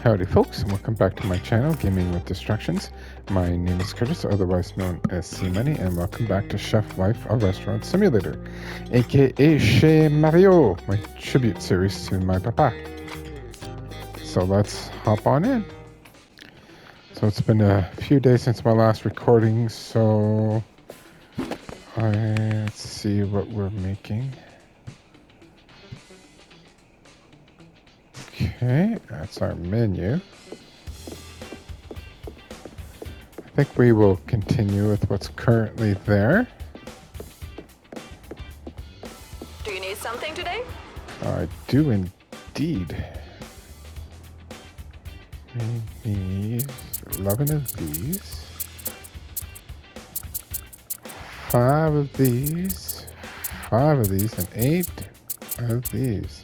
Howdy folks, and welcome back to my channel, Gaming with Distractions. My name is Curtis, otherwise known as C-Money, and welcome back to Chef Life, a restaurant simulator, aka Chez Mario, my tribute series to my papa. So let's hop on in. So it's been a few days since my last recording, so let's see what we're making. Okay, that's our menu. I think we will continue with what's currently there. Do you need something today? I do indeed. We need 11 of these, 5 of these, 5 of these, and 8 of these.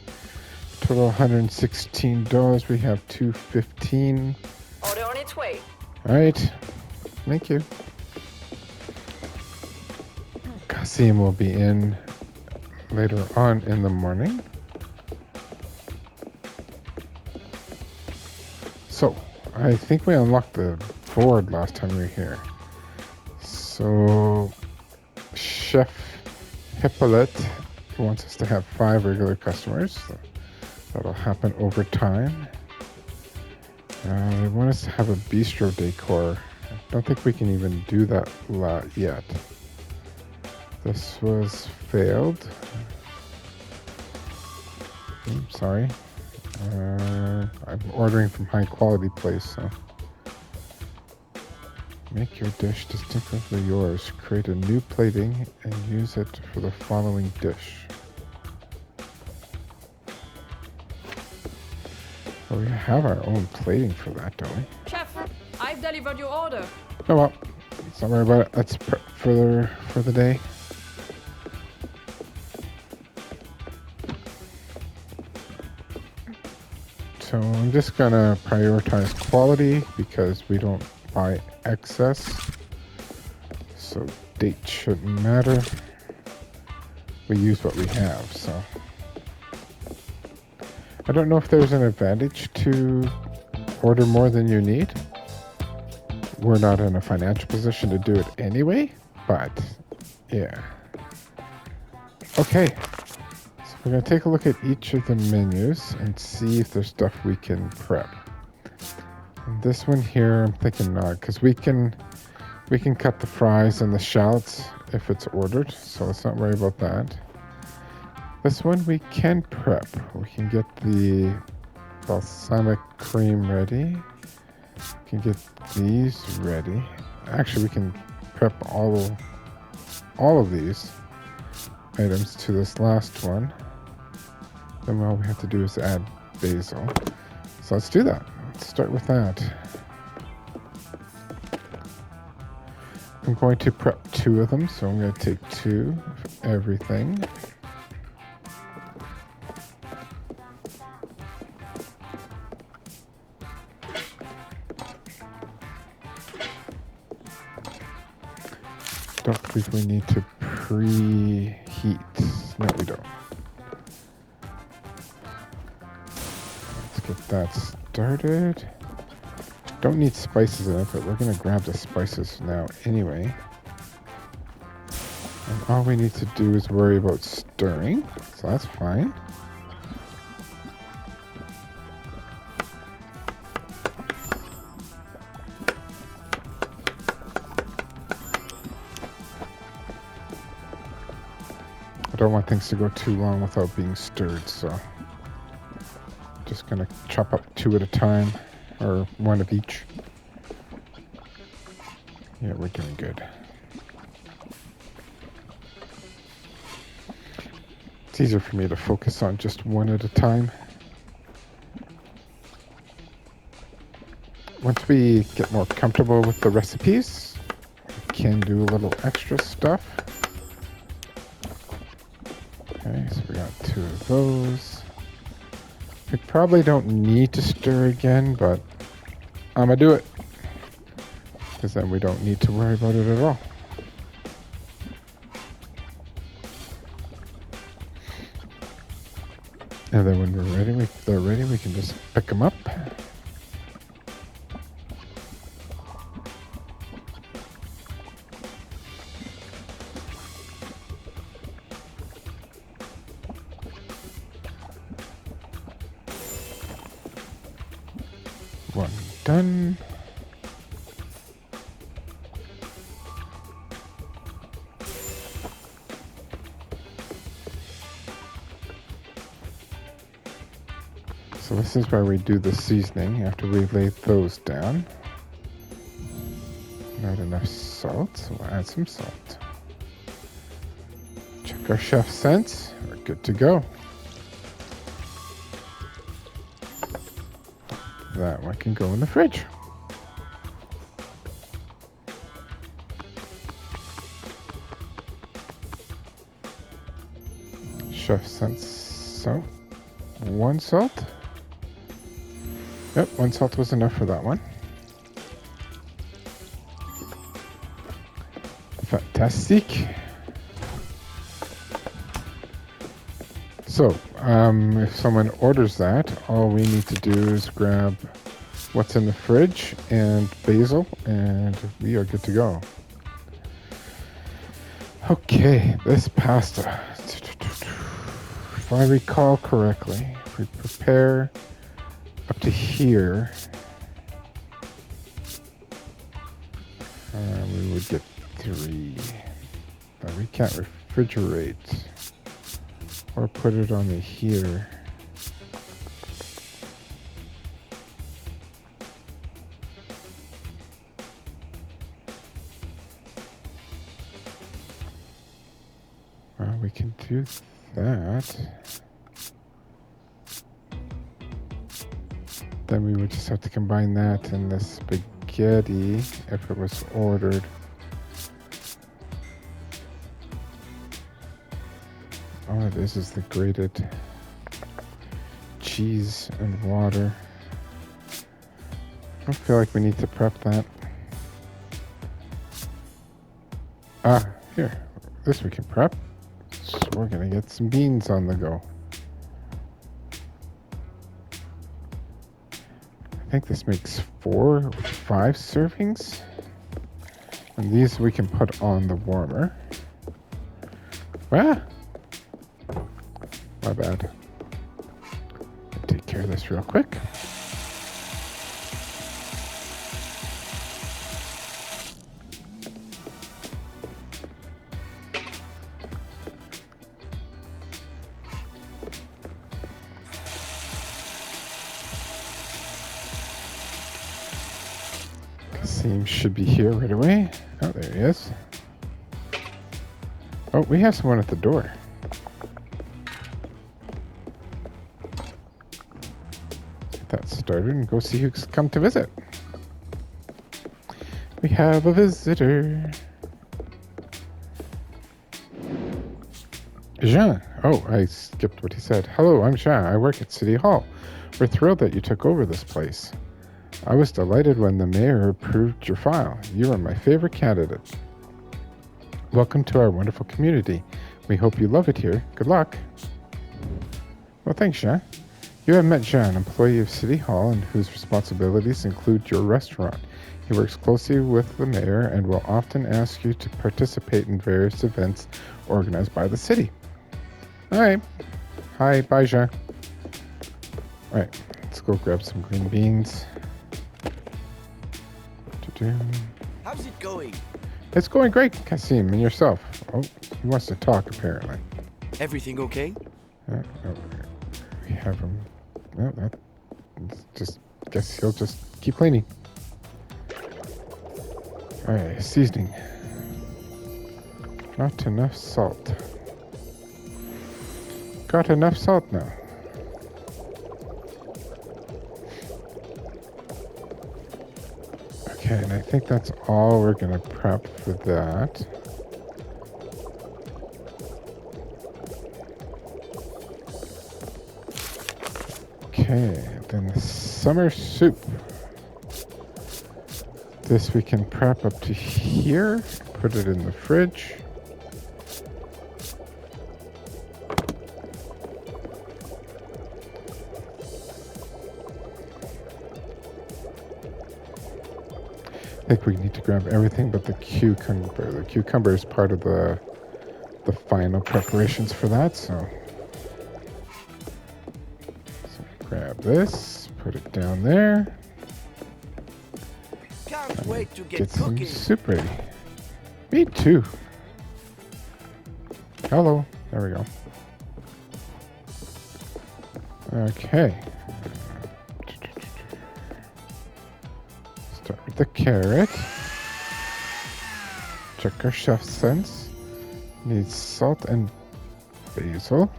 Total $116. We have $215. Order on its way. All right. Thank you. Kasim will be in later on in the morning. So, I think we unlocked the board last time we were here. So, Chef Hippolyte wants us to have 5 regular customers. So that'll happen over time. They want us to have a bistro decor. I don't think we can even do that yet. This was failed. Sorry. I'm ordering from high quality place, so. Make your dish distinctively yours. Create a new plating and use it for the following dish. Well, we have our own plating for that, don't we? Chef, I've delivered your order. Oh well, let's not worry about it. Let's prep for the day. So I'm just gonna prioritize quality because we don't buy excess. So date shouldn't matter. We use what we have, so. I don't know if there's an advantage to order more than you need. We're not in a financial position to do it anyway, but yeah. Okay, so we're gonna take a look at each of the menus and see if there's stuff we can prep. And this one here, I'm thinking not, because we can cut the fries and the shallots if it's ordered, so let's not worry about that. This one we can prep. We can get the balsamic cream ready. We can get these ready. Actually, we can prep all of these items to this last one. Then all we have to do is add basil. So let's do that. Let's start with that. I'm going to prep 2 of them, so I'm going to take 2 of everything. Don't believe we need to preheat. No, we don't. Let's get that started. Don't need spices in it, but we're going to grab the spices now anyway. And all we need to do is worry about stirring, so that's fine. I don't want things to go too long without being stirred, so I'm just gonna chop up 2 at a time, or 1 of each. Yeah, we're doing good. It's easier for me to focus on just 1 at a time. Once we get more comfortable with the recipes, we can do a little extra stuff. Okay, so we got 2 of those. We probably don't need to stir again, but I'm gonna do it. Because then we don't need to worry about it at all. And then when they're ready, we can just pick them up. one done. So this is where we do the seasoning after we lay those down. Not enough salt, so we'll add some salt. Check our chef scents. We're good to go. That one can go in the fridge. Chef scents salt. One salt. Yep, one salt was enough for that one. Fantastic. So, if someone orders that, all we need to do is grab what's in the fridge and basil, and we are good to go. Okay, this pasta. If I recall correctly, if we prepare up to here, we would get 3. But we can't refrigerate or put it on the heater. Well, we can do that. Then we would just have to combine that and the spaghetti if it was ordered. All it is the grated cheese and water. I don't feel like we need to prep that. Here. This we can prep. So we're gonna get some beans on the go. I think this makes 4 or 5 servings. And these we can put on the warmer. My bad. Take care of this real quick. Kasim should be here right away. Oh, there he is. Oh, we have someone at the door. Get that started and go see who's come to visit. We have a visitor. Jean. Oh, I skipped what he said. Hello, I'm Jean. I work at City Hall. We're thrilled that you took over this place. I was delighted when the mayor approved your file. You are my favorite candidate. Welcome to our wonderful community. We hope you love it here. Good luck. Well, thanks, Jean. You have met Jean, an employee of City Hall and whose responsibilities include your restaurant. He works closely with the mayor and will often ask you to participate in various events organized by the city. All right. Hi, bye, Jean. All right, let's go grab some green beans. How's it going? It's going great, Kasim, and yourself. Oh, he wants to talk, apparently. Everything okay? We have him. Well, that just guess he'll just keep cleaning. All right, seasoning. Not enough salt. Got enough salt now. Okay, and I think that's all we're gonna prep for that. Okay, then the summer soup. This we can prep up to here, put it in the fridge. I think we need to grab everything but the cucumber. The cucumber is part of the final preparations for that, so grab this, put it down there. Can't wait to Get get some cooking. soup ready. Me too. Hello. There we go. Okay. Start with the carrot. Check our chef sense. Needs salt and basil.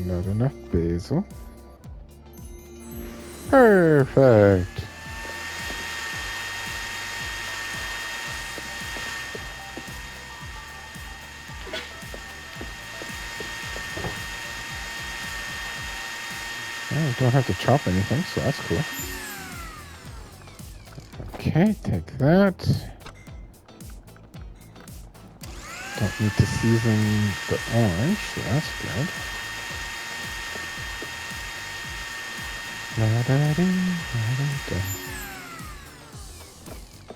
Not enough basil. Perfect. Oh, don't have to chop anything, so that's cool. Okay, take that. Don't need to season the orange, so that's good.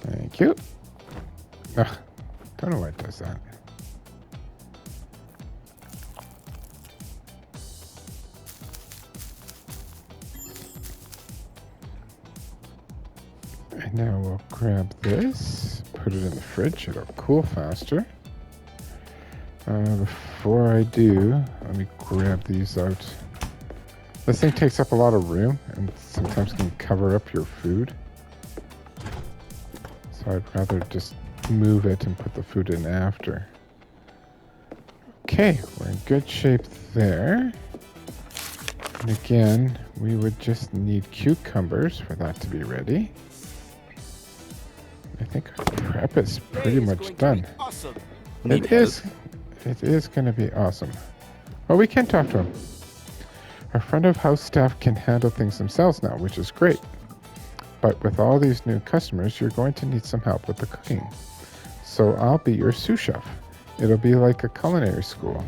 Thank you. Ugh, don't know why it does that. And now we'll grab this, put it in the fridge, it'll cool faster. Before I do, let me grab these out. This thing takes up a lot of room and sometimes can cover up your food. So I'd rather just move it and put the food in after. Okay, we're in good shape there. And again, we would just need cucumbers for that to be ready. I think our prep is pretty much done. Awesome. It is going to be awesome. Well, we can talk to him. Our front of house staff can handle things themselves now, which is great. But with all these new customers, you're going to need some help with the cooking. So I'll be your sous chef. It'll be like a culinary school.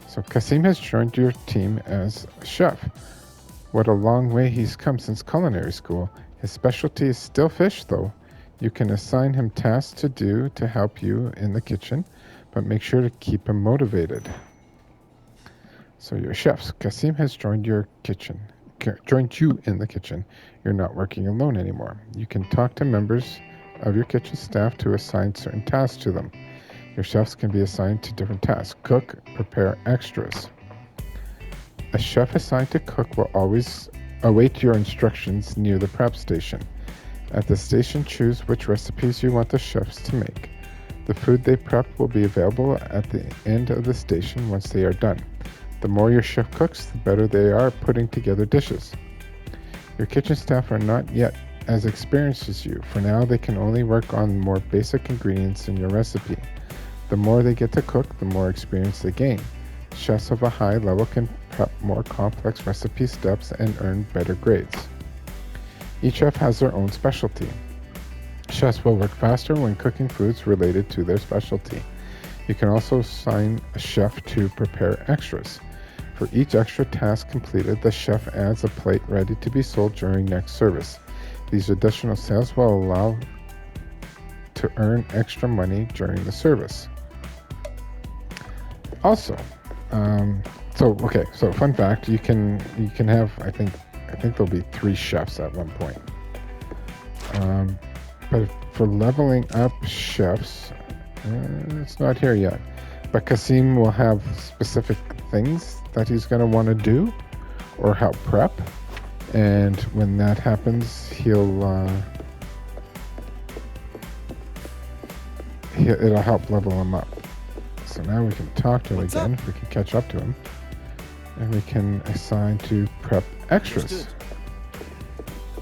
So Kasim has joined your team as a chef. What a long way he's come since culinary school. His specialty is still fish, though. You can assign him tasks to do to help you in the kitchen, but make sure to keep him motivated. So your chefs, Kasim has joined you in the kitchen. You're not working alone anymore. You can talk to members of your kitchen staff to assign certain tasks to them. Your chefs can be assigned to different tasks. Cook, prepare extras. A chef assigned to cook will always await your instructions near the prep station. At the station, choose which recipes you want the chefs to make. The food they prep will be available at the end of the station once they are done. The more your chef cooks, the better they are putting together dishes. Your kitchen staff are not yet as experienced as you. For now, they can only work on more basic ingredients in your recipe. The more they get to cook, the more experience they gain. Chefs of a high level can prep more complex recipe steps and earn better grades. Each chef has their own specialty. Chefs will work faster when cooking foods related to their specialty. You can also assign a chef to prepare extras. For each extra task completed, the chef adds a plate ready to be sold during next service. These additional sales will allow to earn extra money during the service. Also, so fun fact, you can have, I think there'll be 3 chefs at one point. But for leveling up chefs, it's not here yet. But Kasim will have specific things that he's going to want to do or help prep. And when that happens, it'll help level him up. So now we can talk to him again. We can catch up to him. And we can assign to prep extras.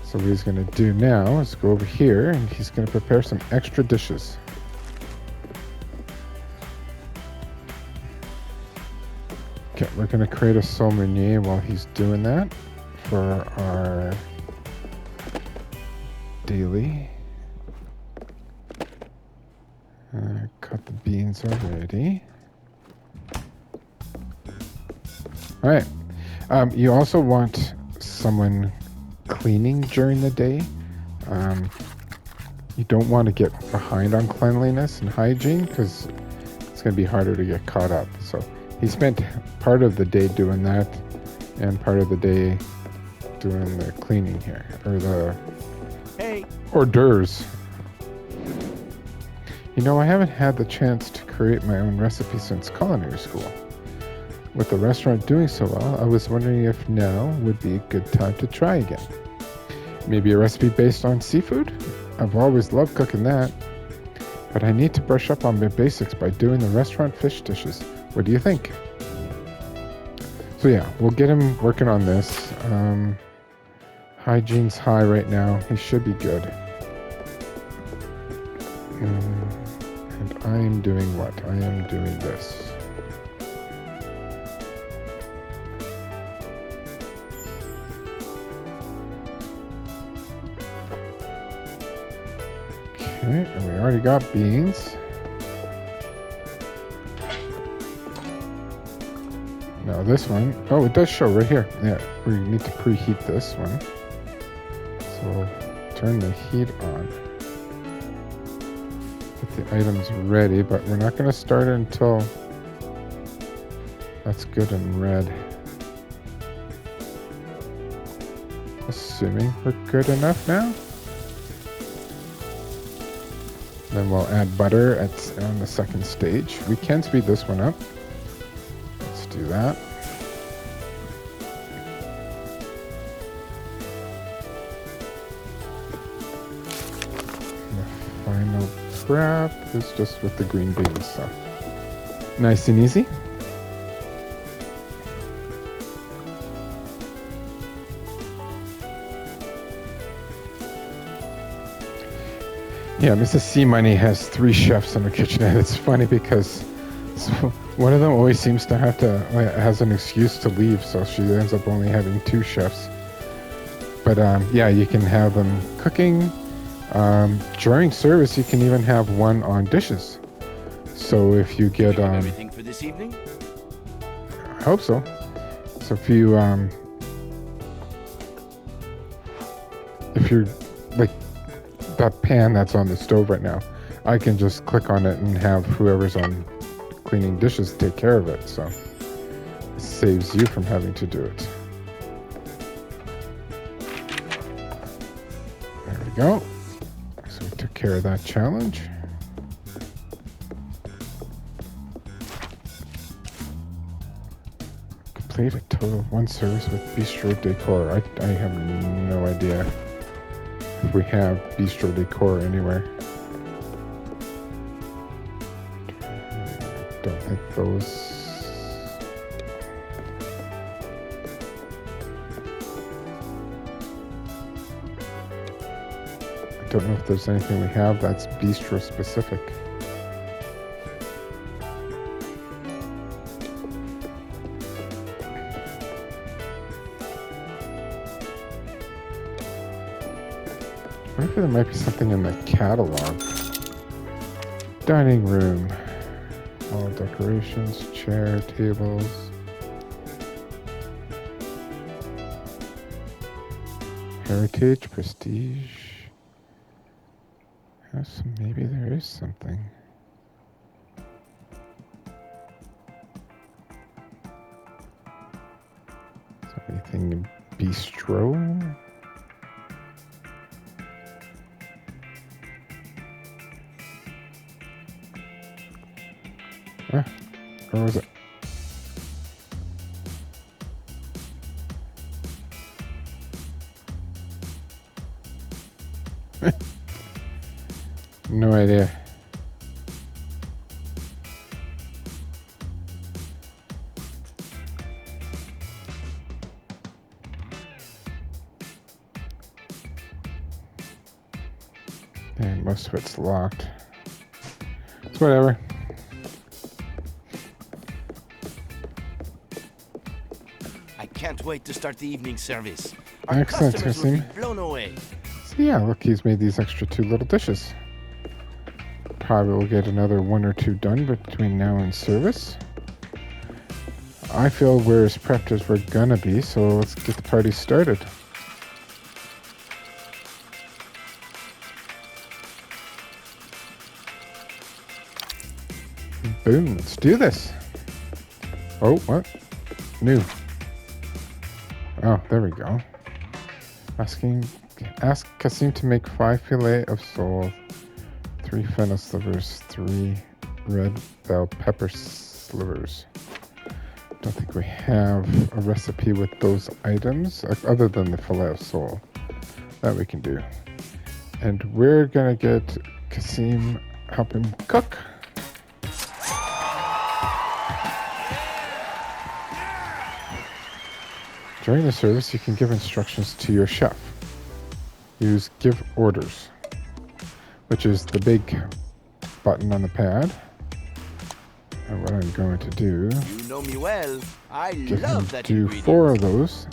So what he's going to do now is go over here and he's going to prepare some extra dishes. Okay, we're going to create a sole meunier while he's doing that for our daily. Cut the beans already. All right. You also want someone cleaning during the day. You don't want to get behind on cleanliness and hygiene because it's going to be harder to get caught up. So he spent part of the day doing that and part of the day doing the cleaning here, or the Hey. hors d'oeuvres. You know, I haven't had the chance to create my own recipe since culinary school. With the restaurant doing so well, I was wondering if now would be a good time to try again. Maybe a recipe based on seafood? I've always loved cooking that. But I need to brush up on the basics by doing the restaurant fish dishes. What do you think? So yeah, we'll get him working on this. Hygiene's high right now. He should be good. And I am doing what? I am doing this. Okay, and we already got beans. Now this one, oh, it does show right here. Yeah, we need to preheat this one. So we'll turn the heat on. Get the items ready, but we're not going to start it until that's good and red. Assuming we're good enough now. Then we'll add butter on the second stage. We can speed this one up. Let's do that. The final prep is just with the green beans, so nice and easy. Yeah, Mrs. C Money has 3 chefs in the kitchen, and it's funny because one of them always seems to has an excuse to leave, so she ends up only having 2 chefs. But yeah, you can have them cooking. During service, you can even have one on dishes. So if you get everything for this evening? I hope so. So if you're like that pan that's on the stove right now, I can just click on it and have whoever's on cleaning dishes take care of it, so it saves you from having to do it. There we go. So we took care of that challenge. Complete a total of 1 service with bistro decor. I have no idea if we have bistro decor anywhere. Don't think those. I don't know if there's anything we have that's bistro specific. I wonder if there might be something in the catalog. Dining room. All decorations, chair, tables. Heritage, prestige. Yes, maybe there is something. Is there anything in bistro? Where was it? No idea. And most of it's locked. It's whatever. I can't wait to start the evening service. Our Excellent, customers will be Christine. blown away. So yeah, look, he's made these extra 2 little dishes. Probably will get another 1 or 2 done between now and service. I feel we're as prepped as we're gonna be, so let's get the party started. Boom, let's do this. Oh, what? New. Oh, there we go. Ask Kasim to make 5 fillet of sole, 3 fennel slivers, 3 red bell pepper slivers. Don't think we have a recipe with those items other than the fillet of sole. That we can do. And we're gonna get Kasim help him cook. During the service, you can give instructions to your chef. Use give orders, which is the big button on the pad. And what I'm going to do, You know me well. I get him love to that do ingredient. 4 of those.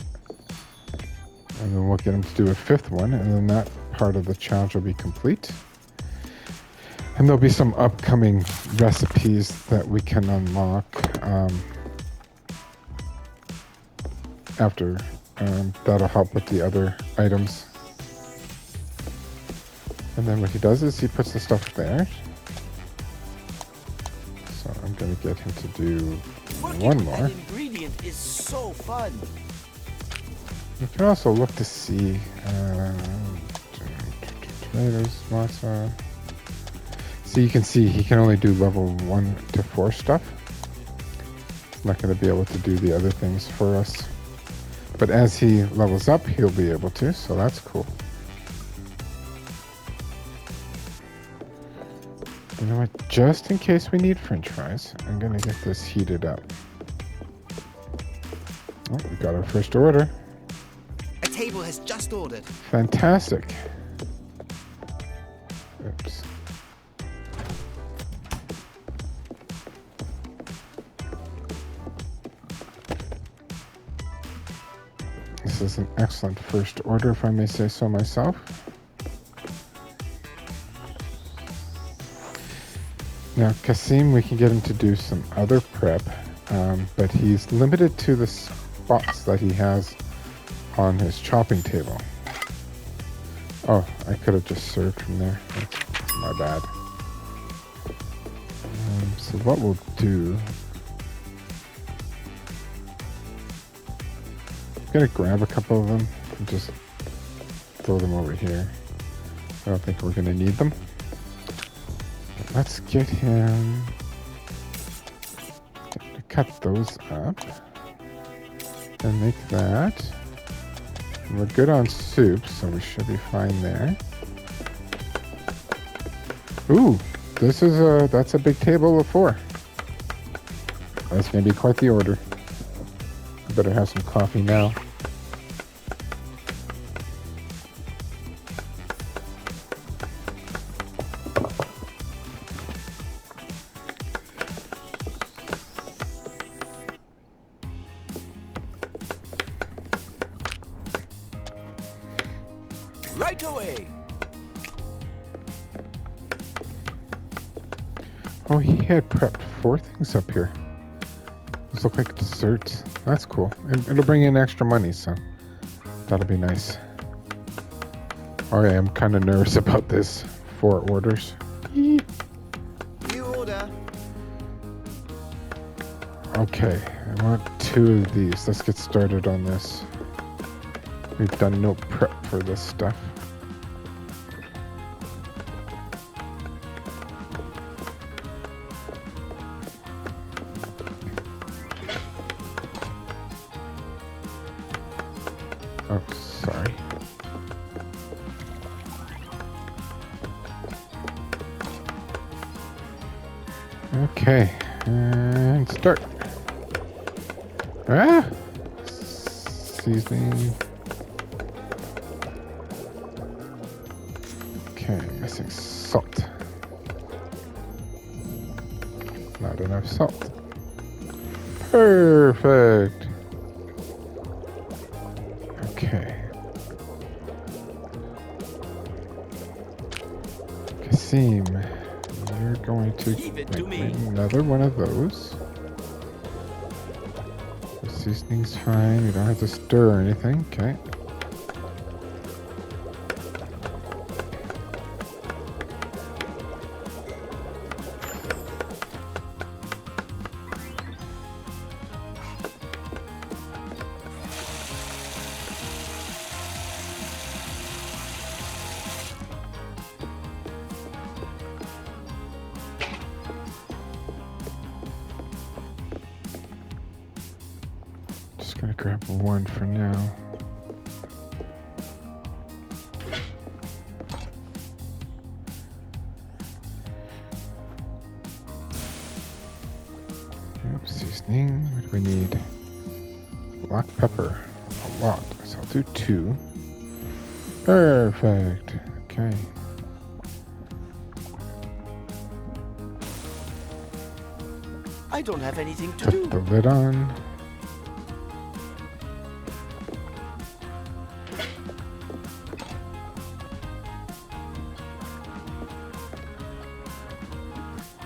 And then we'll get him to do a 5th one, and then that part of the challenge will be complete. And there'll be some upcoming recipes that we can unlock after. That'll help with the other items. And then what he does is he puts the stuff there. So I'm going to get him to do Working one with more. that ingredient is so fun. You can also look to see tomatoes, matzo. So you can see he can only do level 1 to 4 stuff. He's not going to be able to do the other things for us. But as he levels up, he'll be able to, so that's cool. You know what? Just in case we need French fries, I'm going to get this heated up. Oh, we got our first order. A table has just ordered. Fantastic. Oops. This is an excellent first order, if I may say so myself. Now, Kasim, we can get him to do some other prep, but he's limited to the spots that he has on his chopping table. Oh, I could have just served from there. That's my bad. So what we'll do... I'm going to grab a couple of them and just throw them over here. I don't think we're going to need them. But let's get him to cut those up and make that. And we're good on soup, so we should be fine there. Ooh, that's a big table of 4. That's going to be quite the order. I better have some coffee now. Right away. Oh, he had prepped 4 things up here. Those look like desserts. That's cool. And it'll bring in extra money, so that'll be nice. Alright, I'm kind of nervous about this. 4 orders. New order. Okay, I want 2 of these. Let's get started on this. We've done no prep for this stuff. Oh, sorry. Okay, and start. Ah! Seasoning. Okay, missing salt. Not enough salt. Perfect. Okay. Kasim, you're going to Leave it to make me. another one of those. The seasoning's fine. You don't have to stir or anything. Okay. grab one for now. Yep, seasoning. What do we need? Black pepper. A lot. So I'll do 2. Perfect. Okay. I don't have anything to Put do. the lid on.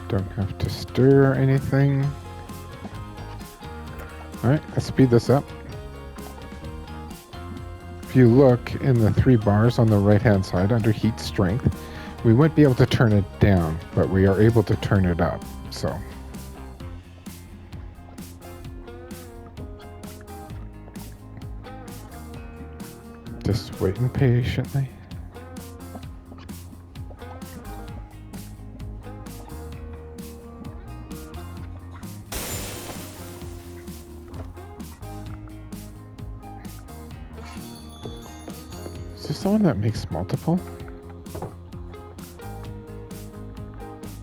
Don't have to stir anything. Alright, let's speed this up. If you look in the 3 bars on the right hand side under heat strength, we won't be able to turn it down, but we are able to turn it up. So just waiting patiently. Is this the one that makes multiple?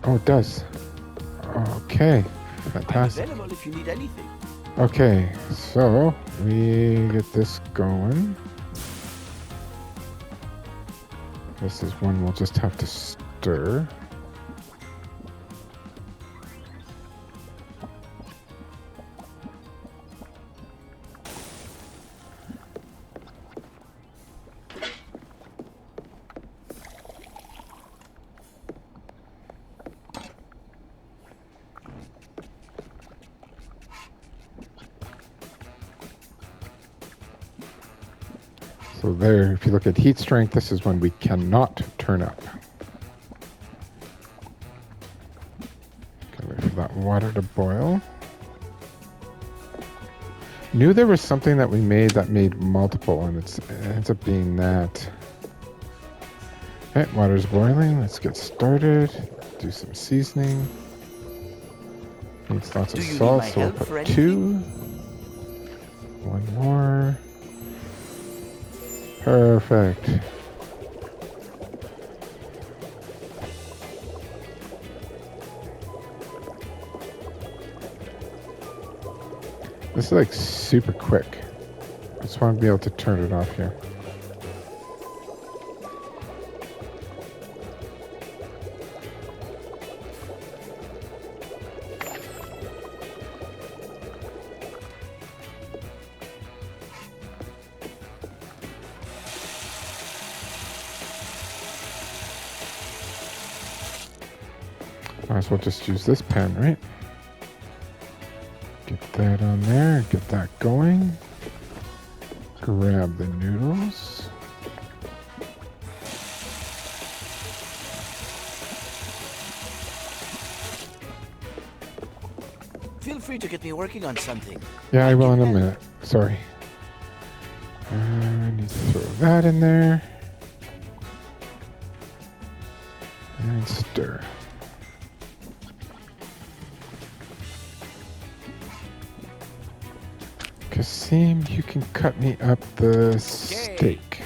Oh, it does. Okay, I'm fantastic. available if you need anything. Okay, so we get this going. This is one we'll just have to stir. So there, if you look at heat strength, this is when we cannot turn up. Okay, wait for that water to boil. Knew there was something that we made that made multiple, and it ends up being that. Okay, water's boiling. Let's get started. Do some seasoning. Needs lots of Do you need salt, my so we'll help for put 2. One more. Perfect. This is like super quick. I just want to be able to turn it off here. Might as well just use this pan, right? Get that on there, get that going. Grab the noodles. Feel free to get me working on something. Yeah, I will in a minute. Sorry. I need to throw that in there. And stir. Kasim, you can cut me up the steak.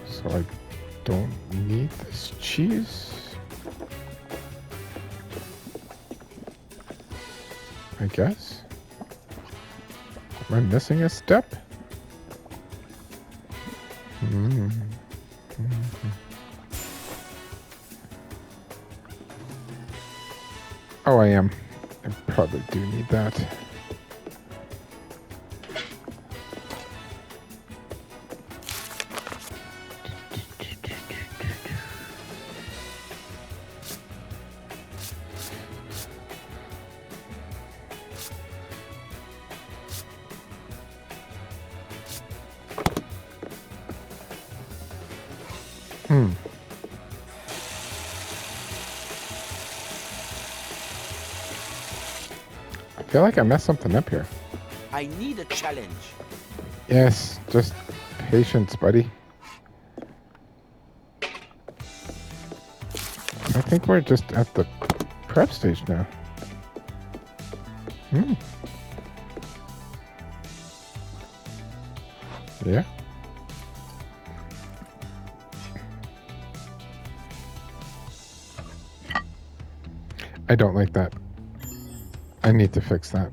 So I don't need this cheese. I guess. Am I missing a step? Oh, I am. I probably do need that. I feel like I messed something up here. I need a challenge. Yes, just patience, buddy. I think we're just at the prep stage now. Yeah. I don't like that. I need to fix that.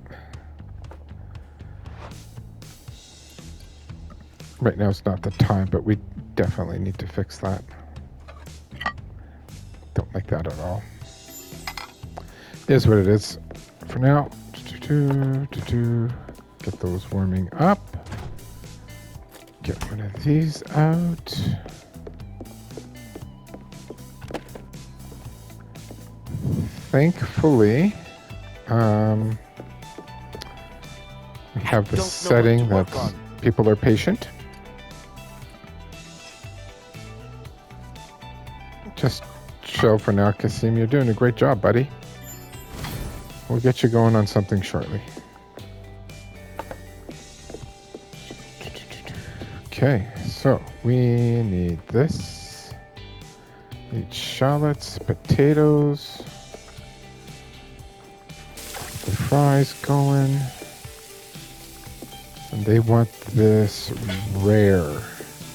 Right now it's not the time, but we definitely need to fix that. Don't like that at all. It is what it is. For now, get those warming up. Get one of these out. Thankfully, we have the setting that people are patient. Just chill for now, Kasim. You're doing a great job, buddy. We'll get you going on something shortly. Okay, so we need this. Need shallots, potatoes. The fries going. And they want this rare.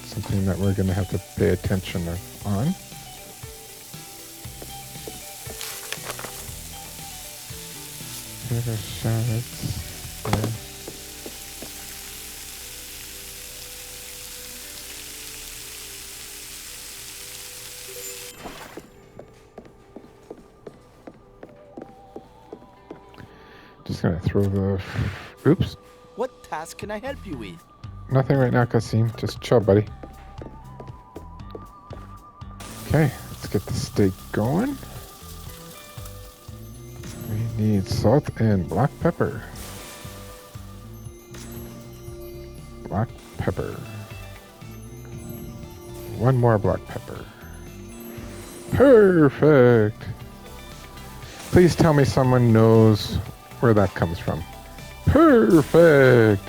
Something that we're going to have to pay attention on. Shallots there. Just gonna throw the. Oops. What task can I help you with? Nothing right now, Kasim. Just chill, buddy. Okay, let's get the steak going. We need salt and black pepper. Black pepper. One more black pepper. Perfect. Please tell me someone knows where that comes from. Perfect.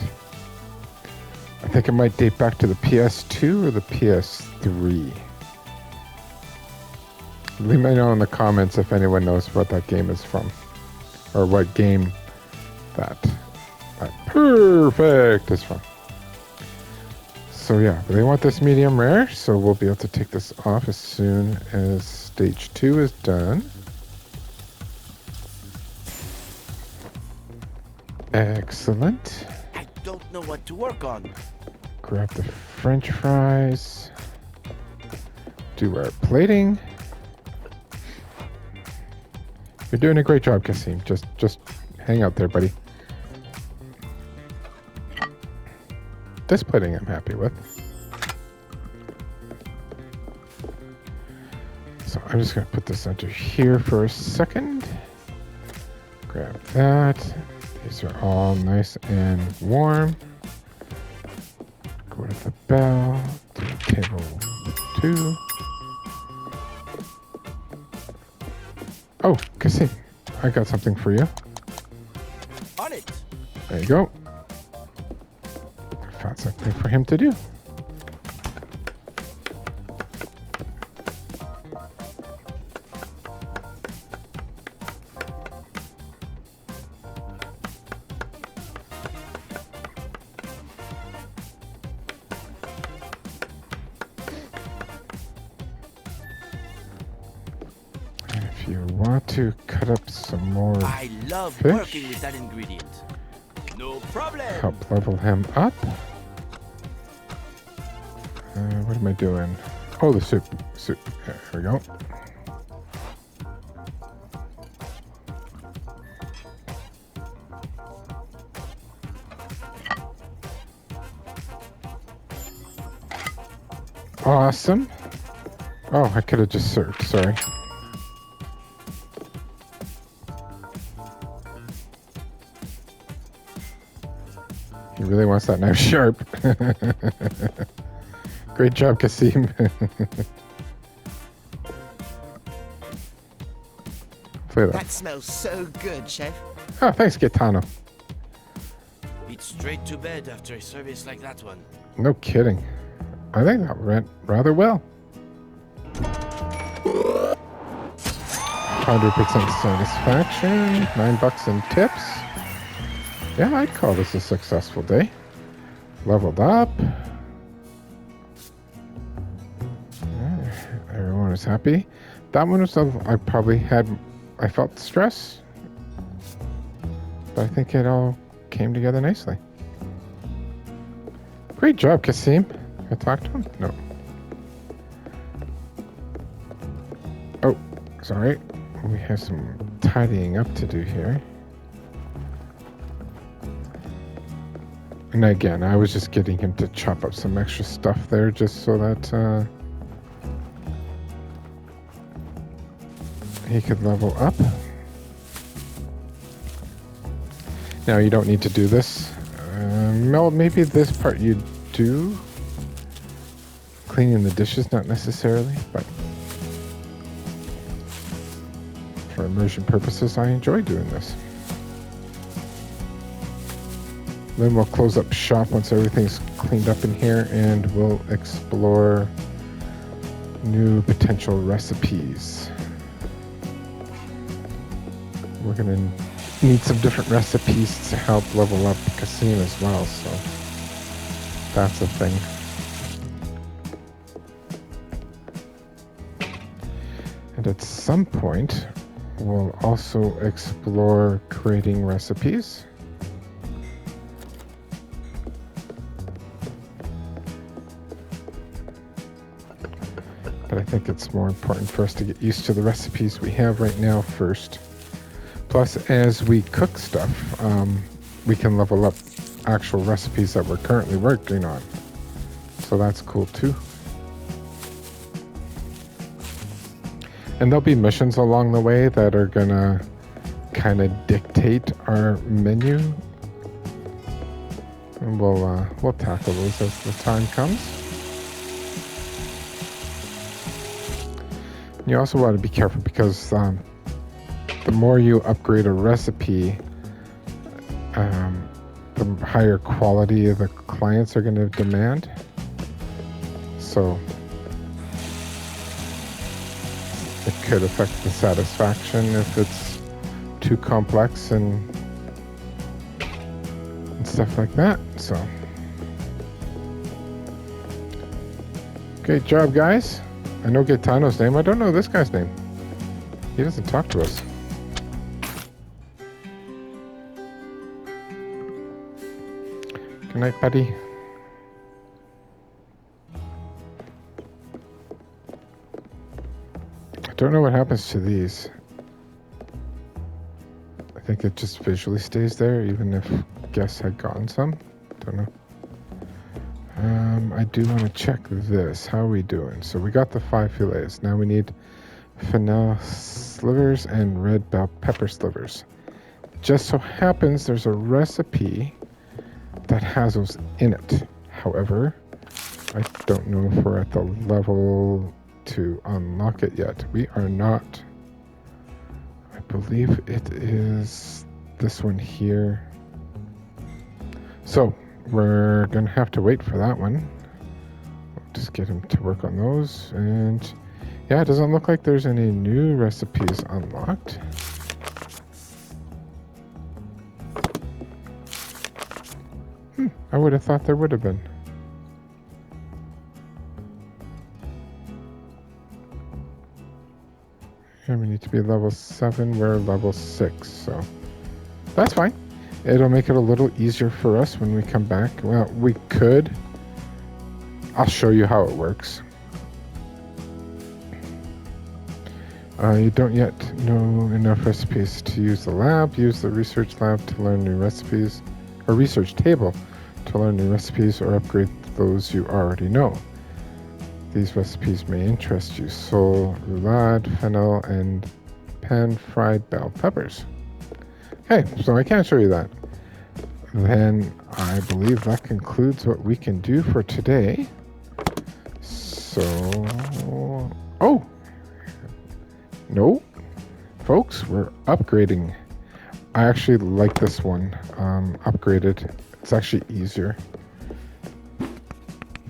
I think it might date back to the PS2 or the PS3. Leave me know in the comments if anyone knows what that game is from. Or what game that perfect is from. So yeah, they want this medium rare, so we'll be able to take this off as soon as stage 2 is done. Excellent. I don't know what to work on. Grab the French fries. Do our plating. You're doing a great job, Kasim. Just hang out there, buddy. This plating I'm happy with. So I'm just going to put this under here for a second. Grab that. These are all nice and warm. Go to the bell. To table 2. Oh, Kasim, I got something for you. On it. There you go. I found something for him to do. If you want to cut up some more I love fish, working with that ingredient. No problem. help level him up. What am I doing? Oh, the soup. Soup. There we go. Awesome. Oh, I could have just served. Sorry. He really wants that knife sharp. Great job, Kasim. That smells so good, Chef. Oh, thanks, Gaetano. Eat straight to bed after a service like that one. No kidding. I think that went rather well. 100% satisfaction. $9 in tips. Yeah, I'd call this a successful day. Leveled up. Yeah, everyone is happy. That one was, I felt stress. But I think it all came together nicely. Great job, Kasim. I talked to him? No. Oh, sorry. We have some tidying up to do here. And again, I was just getting him to chop up some extra stuff there just so that he could level up. Now, you don't need to do this. Well, maybe this part you do. Cleaning the dishes, not necessarily, but for immersion purposes, I enjoy doing this. Then we'll close up shop once everything's cleaned up in here, and we'll explore new potential recipes. We're gonna need some different recipes to help level up Kasim as well, so that's a thing. And at some point, we'll also explore creating recipes. But I think it's more important for us to get used to the recipes we have right now first. Plus, as we cook stuff, we can level up actual recipes that we're currently working on. So that's cool too. And there'll be missions along the way that are gonna kind of dictate our menu. And we'll tackle those as the time comes. You also want to be careful because the more you upgrade a recipe, the higher quality the clients are going to demand. So it could affect the satisfaction if it's too complex and stuff like that. So great job, guys. I know Gaetano's name. I don't know this guy's name. He doesn't talk to us. Good night, buddy. I don't know what happens to these. I think it just visually stays there, even if guests had gotten some. Don't know. I do want to check this. How are we doing? So we got the 5 fillets. Now we need fennel slivers and red bell pepper slivers. Just so happens there's a recipe that has those in it. However, I don't know if we're at the level to unlock it yet. We are not. I believe it is this one here. So we're gonna have to wait for that one. We'll just get him to work on those. And yeah, it doesn't look like there's any new recipes unlocked. I would have thought there would have been. Here we need to be level 7, we're level 6, so that's fine. It'll make it a little easier for us when we come back. Well, we could. I'll show you how it works. You don't yet know enough recipes to use the lab. Use the research lab to learn new recipes, or research table to learn new recipes or upgrade those you already know. These recipes may interest you. Sole roulade, fennel, and pan-fried bell peppers. Okay, so I can't show you that. Then I believe that concludes what we can do for today. So, oh, no, folks, we're upgrading. I actually like this one, upgraded. It's actually easier.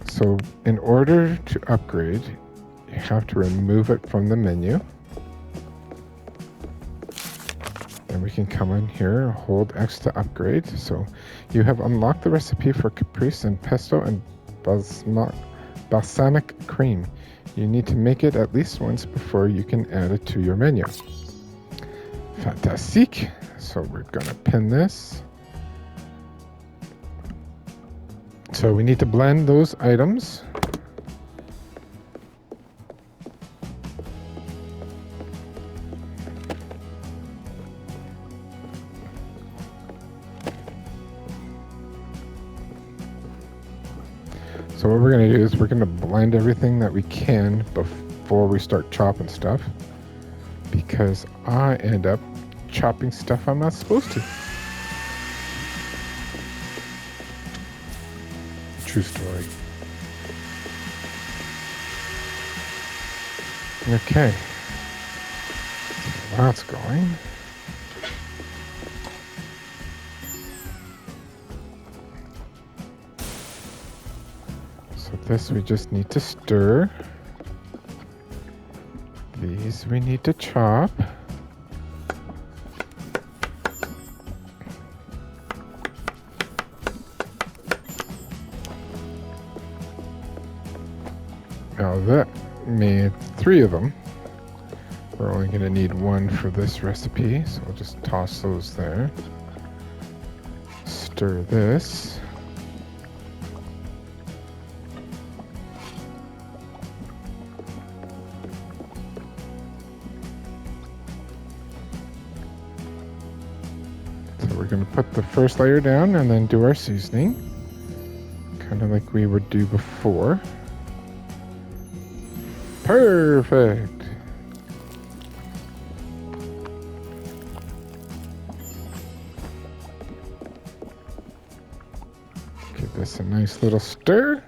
So in order to upgrade, you have to remove it from the menu. we can come in here, hold X to upgrade. So you have unlocked the recipe for caprese and pesto and balsamic cream. You need to make it at least once before you can add it to your menu. Fantastic. So we're gonna pin this. So we need to blend those items. So what we're going to do is we're going to blend everything that we can before we start chopping stuff, because I end up chopping stuff I'm not supposed to. True story. Okay. So that's going. This we just need to stir. These we need to chop. Now that made 3 of them. We're only going to need 1 for this recipe, so we'll just toss those there. Stir this. We're going to put the first layer down and then do our seasoning, kind of like we would do before. Perfect. Give this a nice little stir.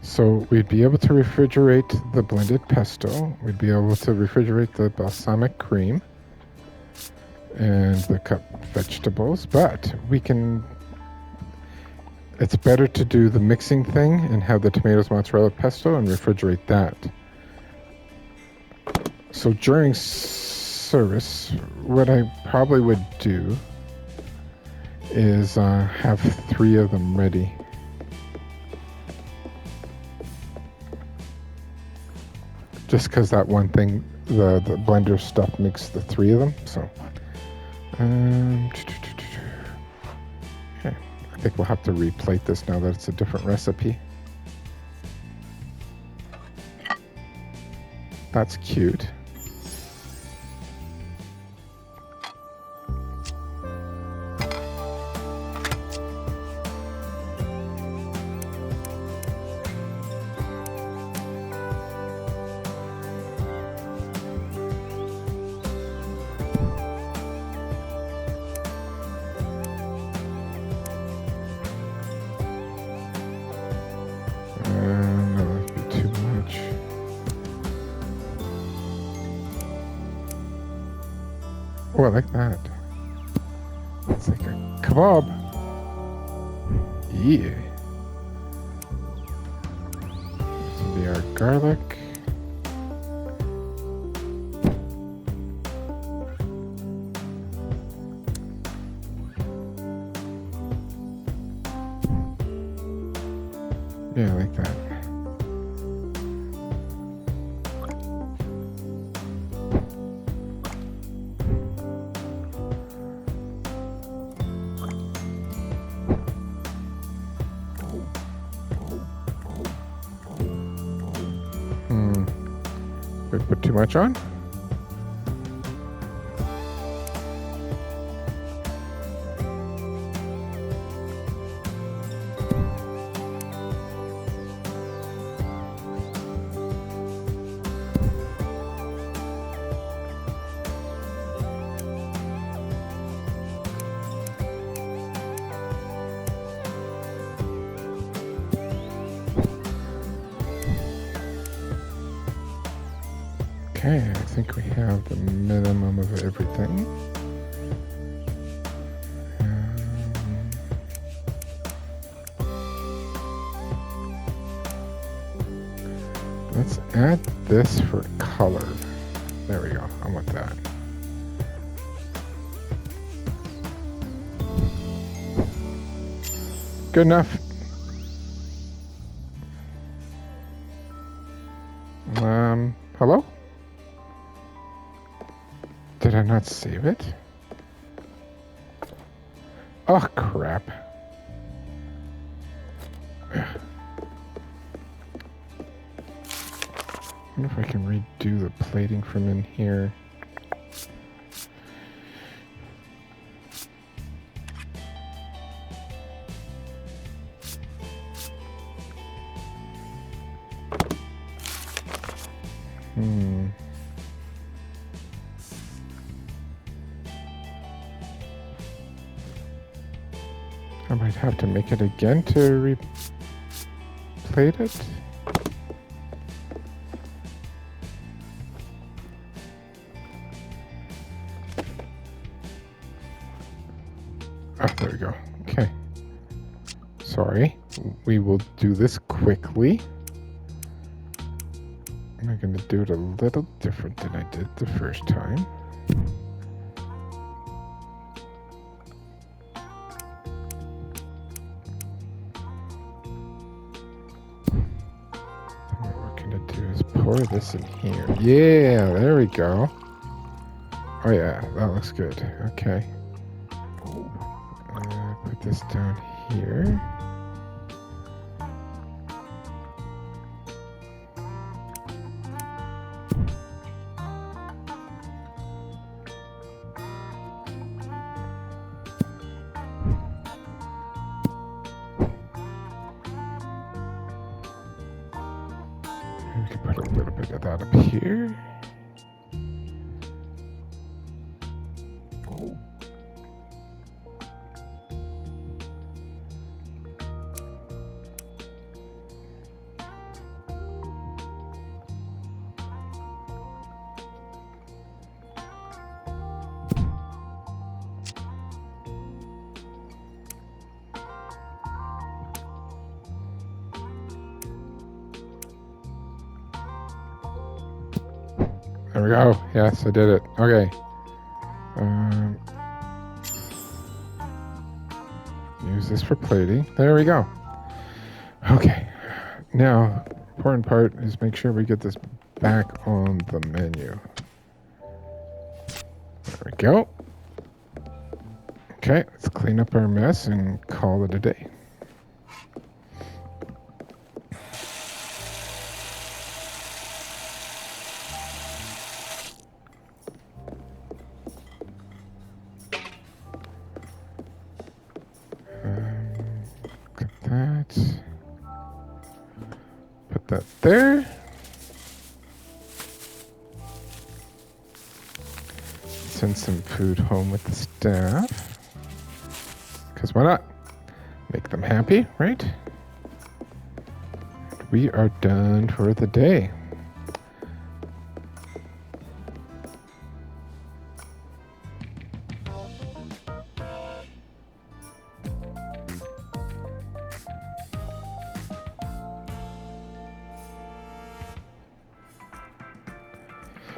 So we'd be able to refrigerate the blended pesto, we'd be able to refrigerate the balsamic cream and the cut vegetables, but we can, it's better to do the mixing thing and have the tomatoes, mozzarella, pesto and refrigerate that. So during service, what I probably would do is have 3 of them ready. Just because that one thing, the blender stuff makes the 3 of them. So, okay. I think we'll have to replate this now that it's a different recipe. That's cute. Oh, I like that. It's like a kebab. Yeah. This will be our garlic. Yeah, I like that. Did I put too much on? Okay, I think we have the minimum of everything. Let's add this for color. There we go. I want that. Good enough. Hello? Did I not save it? Oh, crap. I wonder if I can redo the plating from in here. I might have to make it again to replate it. Ah, there we go. Okay. Sorry. We will do this quickly. I'm going to do it a little different than I did the first time. Pour this in here. Yeah, there we go. Oh yeah, that looks good. Okay. Put this down here. We can put a little bit of that up here. There we go. Yes, I did it. Okay. Use this for plating. There we go. Okay. Now, important part is make sure we get this back on the menu. There we go. Okay, let's clean up our mess and call it a day. Look at that. Put that there. Send some food home with the staff. Because why not? Make them happy, right? We are done for the day.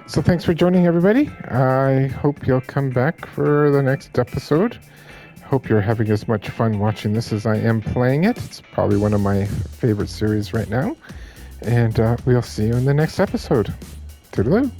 So thanks for joining, everybody. I hope you'll come back for the next episode. Hope you're having as much fun watching this as I am playing it. It's probably one of my favorite series right now. And we'll see you in the next episode. Toodaloo.